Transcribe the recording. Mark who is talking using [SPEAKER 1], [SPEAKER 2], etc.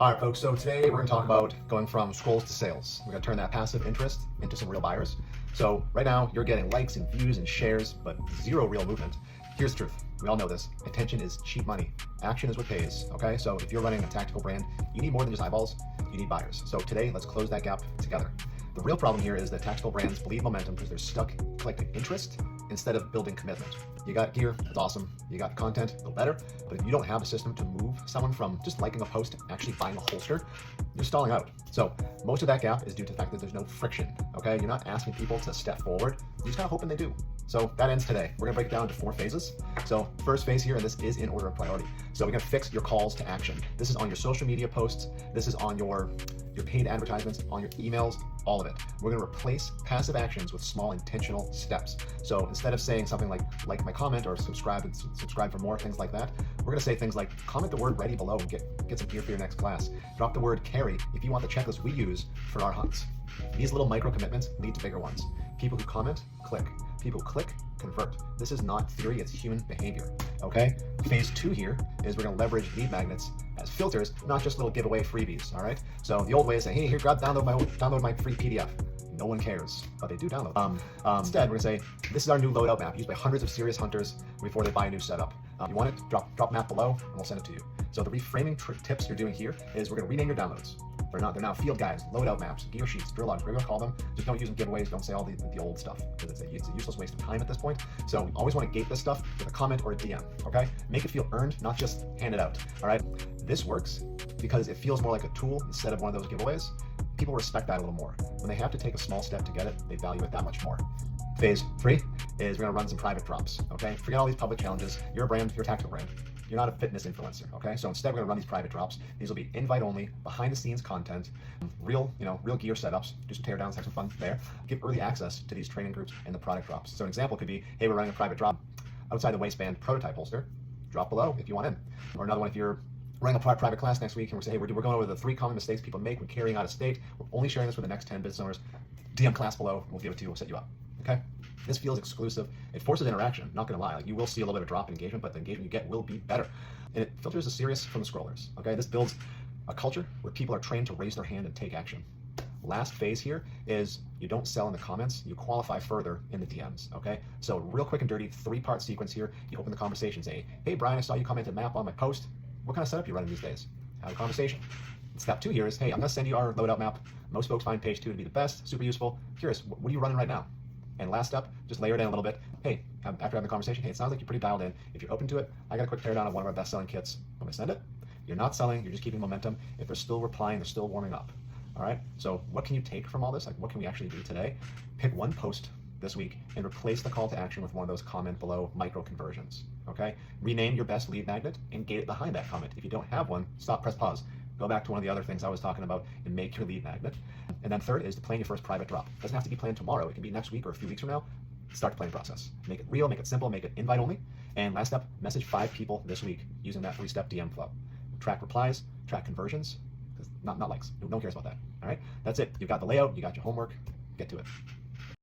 [SPEAKER 1] All right, folks, so today we're going to talk about going from scrolls to sales. We're going to turn that passive interest into some real buyers. So right now you're getting likes and views and shares, but zero real movement. Here's the truth. We all know this. Attention is cheap money. Action is what pays, okay? So if you're running a tactical brand, you need more than just eyeballs, you need buyers. So today, let's close that gap together. The real problem here is that tactical brands bleed momentum because they're stuck collecting interest instead of building commitment. You got gear, that's awesome. You got content, a little better. But if you don't have a system to move someone from just liking a post to actually buying a holster, you're stalling out. So most of that gap is due to the fact that there's no friction, okay? You're not asking people to step forward. You're just kind of hoping they do. So that ends today. We're gonna break it down into 4 phases. So first phase here, and this is in order of priority. So we're gonna fix your calls to action. This is on your social media posts. This is on your paid advertisements, on your emails, all of it. We're gonna replace passive actions with small intentional steps. So instead of saying something like my comment or subscribe for more, things like that, we're gonna say things like comment the word ready below and get some gear for your next class. Drop the word carry if you want the checklist we use for our hunts. These little micro commitments lead to bigger ones. People who comment, click. People who click, convert. This is not theory, it's human behavior, okay? Phase 2 here is we're gonna leverage lead magnets as filters, not just little giveaway freebies, all right? So the old way is say, hey, here, download my free PDF. No one cares, but they do download. Instead, we're gonna say, this is our new loadout map used by hundreds of serious hunters before they buy a new setup. You want it? Drop map below, and we'll send it to you. So the reframing tips you're doing here is we're gonna rename your downloads. They're now field guides, loadout maps, gear sheets, drill logs, whatever you call them. Just don't use them giveaways, don't say all the old stuff, because it's a useless waste of time at this point. So we always want to gate this stuff with a comment or a DM, okay? Make it feel earned, not just hand it out, all right? This works because it feels more like a tool instead of one of those giveaways. People respect that a little more. When they have to take a small step to get it, they value it that much more. Phase 3 is we're gonna run some private drops, okay? Forget all these public challenges. You're a brand, you're a tactical brand. You're not a fitness influencer, okay? So instead, we're gonna run these private drops. These will be invite only, behind the scenes content, real gear setups, do some teardowns, have some fun there. Give early access to these training groups and the product drops. So an example could be, hey, we're running a private drop outside the waistband prototype holster. Drop below if you want in. Or another one, if you're running a private class next week and we're saying, hey, we're going over the 3 common mistakes people make when carrying out of state. We're only sharing this with the next 10 business owners. DM class below, we'll give it to you, we'll set you up, okay? This feels exclusive. It forces interaction, not gonna lie. Like, you will see a little bit of drop in engagement, but the engagement you get will be better. And it filters the serious from the scrollers, okay? This builds a culture where people are trained to raise their hand and take action. Last phase here is you don't sell in the comments, you qualify further in the DMs, okay? So real quick and dirty, 3-part sequence here. You open the conversation, say, hey, Brian, I saw you commented map on my post. What kind of setup are you running these days? Have a conversation. Step 2 here is, hey, I'm gonna send you our loadout map. Most folks find page 2 to be the best, super useful. Curious, what are you running right now? And last step, just layer it in a little bit. Hey, after having the conversation, hey, it sounds like you're pretty dialed in. If you're open to it, I got a quick teardown of one of our best-selling kits. When I send it, you're not selling, you're just keeping momentum. If they're still replying, they're still warming up. All right, so what can you take from all this? Like, what can we actually do today? Pick one post this week and replace the call to action with one of those comment below micro conversions, okay? Rename your best lead magnet and gate it behind that comment. If you don't have one, stop, press pause. Go back to one of the other things I was talking about and make your lead magnet. And then third is to plan your first private drop. It doesn't have to be planned tomorrow. It can be next week or a few weeks from now. Start the planning process. Make it real, make it simple, make it invite only. And last step, message 5 people this week using that 3-step DM flow. Track replies, track conversions, not likes. No one cares about that. All right, that's it. You've got the layout, you got your homework. Get to it.